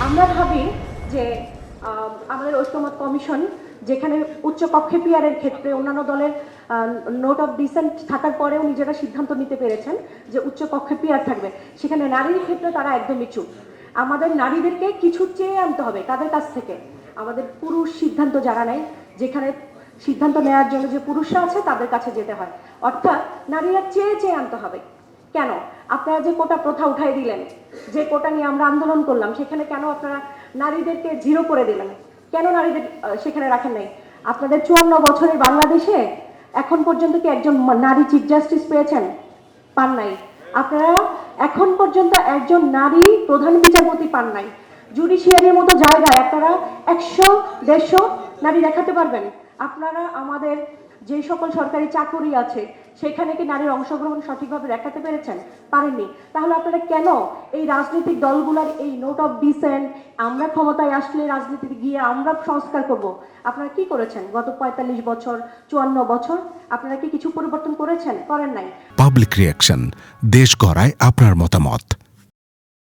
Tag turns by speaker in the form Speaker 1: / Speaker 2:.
Speaker 1: আমরা ভাবি যে আমাদের ঐক্যমত কমিশন যেখানে উচ্চকক্ষে পিয়ারের ক্ষেত্রে অন্যান্য দলের নোট অফ ডিসেন্ট থাকার পরেও নিজেরা সিদ্ধান্ত নিতে পেরেছেন যে উচ্চকক্ষে পিয়ার থাকবে, সেখানে নারীর ক্ষেত্রে তারা একদমই চুপ। আমাদের নারীদেরকে কিছু চেয়ে আনতে হবে তাদের কাছ থেকে। আমাদের পুরুষ সিদ্ধান্ত যারা নেয়, যেখানে সিদ্ধান্ত নেওয়ার জন্য যে পুরুষরা আছে তাদের কাছে যেতে হয়, অর্থাৎ নারীরা চেয়ে চেয়ে আনতে হবে। কেন আপনারা যে কোটা প্রথা উঠাই দিলেন, যে কোটা নিয়ে আমরা আন্দোলন করলাম, সেখানে কেন আপনারা নারীদেরকে জিরো করে দিলেন? কেন নারীদের সেখানে রাখেন নাই? আপনাদের 54 বছরের বাংলাদেশে এখন পর্যন্ত কি একজন নারী চিফ জাস্টিস পেয়েছেন? পান নাই। আপনারা এখন পর্যন্ত একজন নারী প্রধান বিচারপতি পান নাই। জুডিশিয়ারির মতো জায়গায় আপনারা 100-150 নারী দেখাতে পারবেন? আপনারা আমাদের যে সকল সরকারি চাকরি আছে সেখানে কি নারীর অংশগ্রহণ সঠিকভাবে দেখাতে পেরেছেন? পারেননি। তাহলে আপনারা কেন এই রাজনৈতিক দলগুলোর এই নোট অফ ডিসেন্ট, আমরা ক্ষমতায় আসলে রাজনীতিতে গিয়ে আমরা সংস্কার করব, আপনারা কি করেছেন গত 45 বছর 54 বছর? আপনারা কি কিছু পরিবর্তন করেছেন? করেন নাই।
Speaker 2: পাবলিক রিয়াকশন, দেশ গড়ায় আপনার মতামত।